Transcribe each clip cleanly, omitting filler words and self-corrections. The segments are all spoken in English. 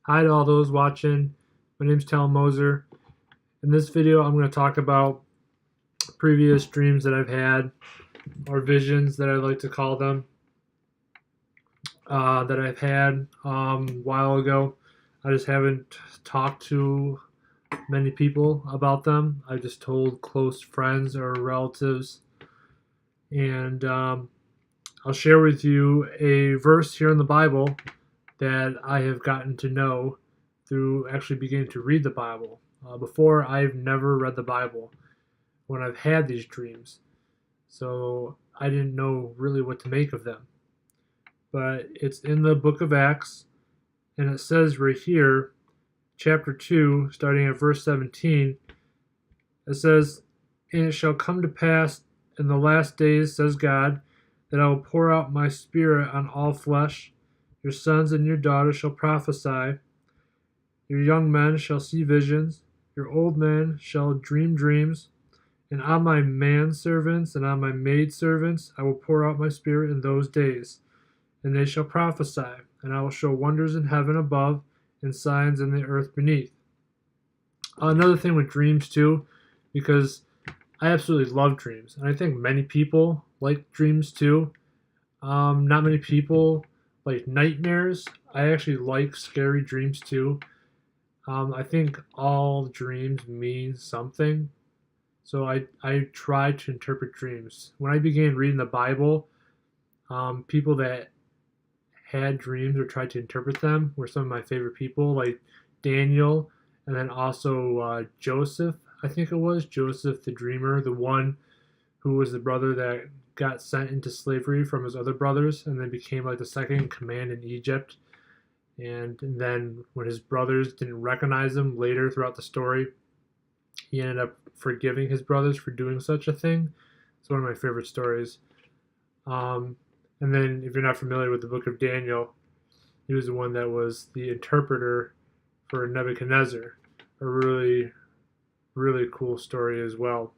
Hi to all those watching. My name's Tal Moser. In this video, I'm going to talk about previous dreams that I've had, or visions that I like to call them, that I've had a while ago. I just haven't talked to many people about them. I just told close friends or relatives. And I'll share with you a verse here in the Bible that I have gotten to know through actually beginning to read the Bible. Before, I've never read the Bible when I've had these dreams, so I didn't know really what to make of them. But it's in the book of Acts, and it says right here, chapter 2, starting at verse 17, it says, "And it shall come to pass in the last days, says God, that I will pour out my spirit on all flesh. Your sons and your daughters shall prophesy. Your young men shall see visions. Your old men shall dream dreams. And on my manservants and on my maidservants I will pour out my spirit in those days. And they shall prophesy. And I will show wonders in heaven above and signs in the earth beneath." Another thing with dreams too, because I absolutely love dreams. And I think many people like dreams too. Not many people like nightmares. I actually like scary dreams too. I think all dreams mean something. So I try to interpret dreams. When I began reading the Bible, people that had dreams or tried to interpret them were some of my favorite people, like Daniel, and then also Joseph, I think it was, Joseph the dreamer, the one who was the brother that got sent into slavery from his other brothers and then became like the second in command in Egypt. And then when his brothers didn't recognize him later throughout the story, he ended up forgiving his brothers for doing such a thing. It's one of my favorite stories. And then if you're not familiar with the book of Daniel, he was the one that was the interpreter for Nebuchadnezzar. A really, really cool story as well.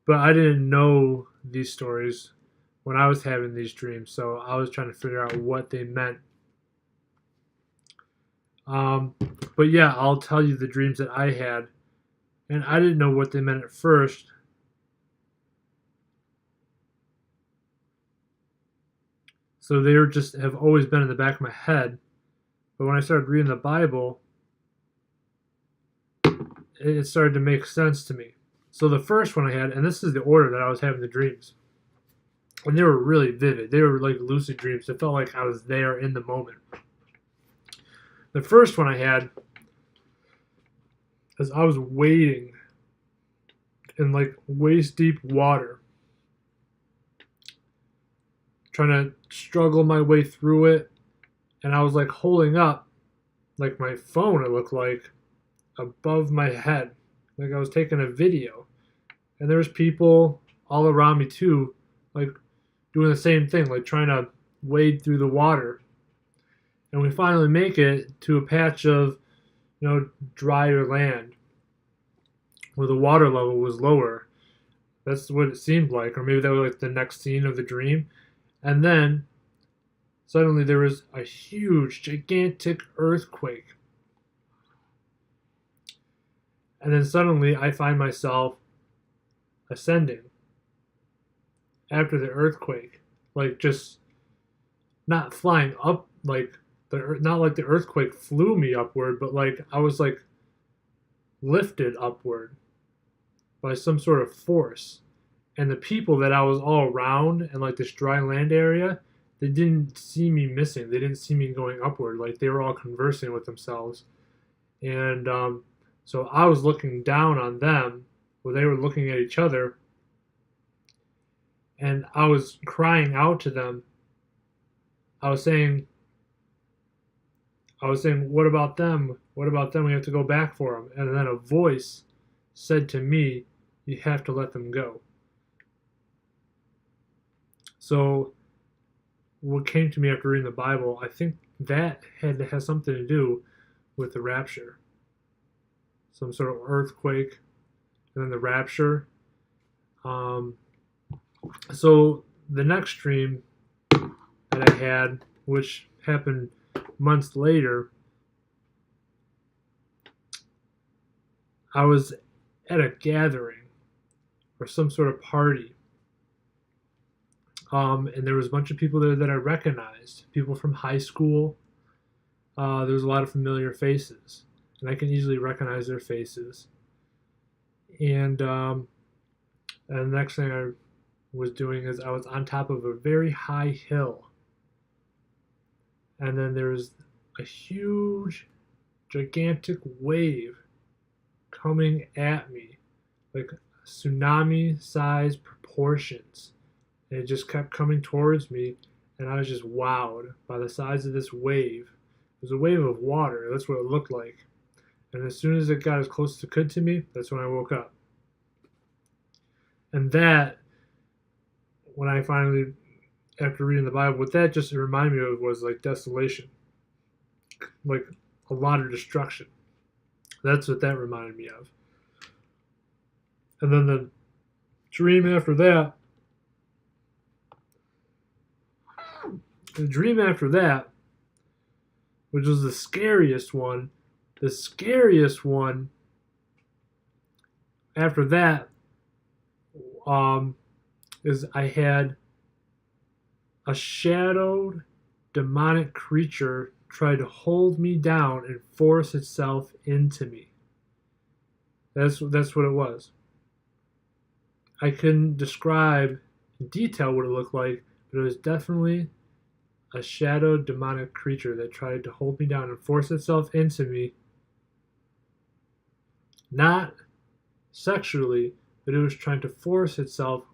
But I didn't know these stories when I was having these dreams, so I was trying to figure out what they meant. But yeah, I'll tell you the dreams that I had, and I didn't know what they meant at first. So they were just have always been in the back of my head. But when I started reading the Bible, it started to make sense to me. So the first one I had, and this is the order that I was having the dreams, and they were really vivid. They were like lucid dreams. It felt like I was there in the moment. The first one I had is I was wading in like waist deep water, trying to struggle my way through it, and I was like holding up like my phone, it looked like, above my head, like I was taking a video. And there was people all around me too, like doing the same thing, like trying to wade through the water. And we finally make it to a patch of, drier land where the water level was lower. That's what it seemed like, or maybe that was like the next scene of the dream. And then suddenly there was a huge, gigantic earthquake. And then suddenly I find myself ascending after the earthquake, like just not flying up, like not like the earthquake flew me upward, but like I was like lifted upward by some sort of force. And the people that I was all around and like this dry land area, they didn't see me missing. They didn't see me going upward. Like they were all conversing with themselves. And so I was looking down on them, where they were looking at each other, and I was crying out to them. I was saying, what about them? What about them? We have to go back for them. And then a voice said to me, you have to let them go. So what came to me after reading the Bible, I think that has something to do with the rapture. Some sort of earthquake, and then the rapture. So the next dream that I had, which happened months later, I was at a gathering or some sort of party. And there was a bunch of people there that I recognized, people from high school. There was a lot of familiar faces, and I can easily recognize their faces. And the next thing I was doing is I was on top of a very high hill, and then there was a huge, gigantic wave coming at me, like tsunami-sized proportions. And it just kept coming towards me, and I was just wowed by the size of this wave. It was a wave of water. That's what it looked like. And as soon as it got as close as it could to me, that's when I woke up. And that, when I finally, after reading the Bible, what that just reminded me of was like desolation, like a lot of destruction. That's what that reminded me of. And then the dream after that, which was the scariest one after that, is I had a shadowed demonic creature try to hold me down and force itself into me. That's what it was. I couldn't describe in detail what it looked like, but it was definitely a shadowed demonic creature that tried to hold me down and force itself into me. Not sexually, but it was trying to force itself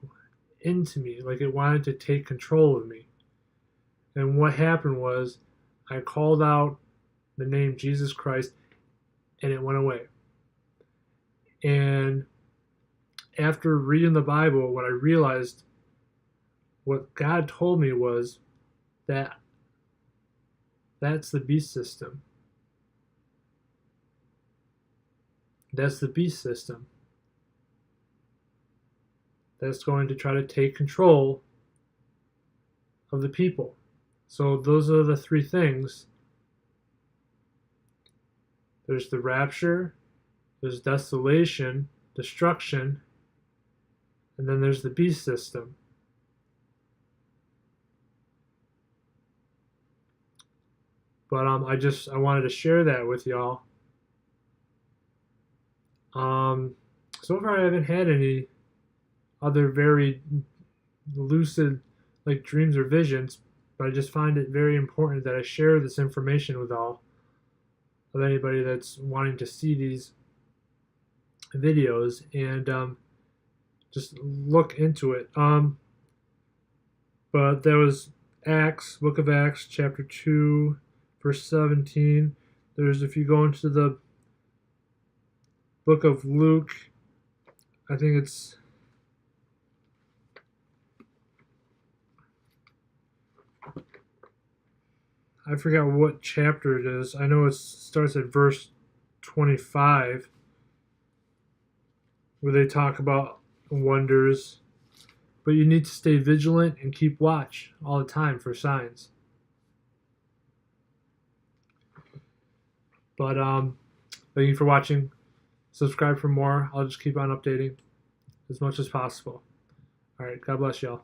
into me, like it wanted to take control of me. And what happened was I called out the name Jesus Christ, and it went away. And after reading the Bible, what I realized, what God told me was that that's the beast system. That's the beast system. That's going to try to take control of the people. So those are the three things. There's the rapture, there's desolation, destruction, and then there's the beast system. But I wanted to share that with y'all. So far I haven't had any other very lucid like dreams or visions, but I just find it very important that I share this information with all of anybody that's wanting to see these videos and just look into it. But there was Acts, Book of Acts, chapter 2, verse 17. If you go into the book of Luke, I think it's I forgot what chapter it is. I know it starts at verse 25, where they talk about wonders. But you need to stay vigilant and keep watch all the time for signs. But thank you for watching. Subscribe for more. I'll just keep on updating as much as possible. All right. God bless y'all.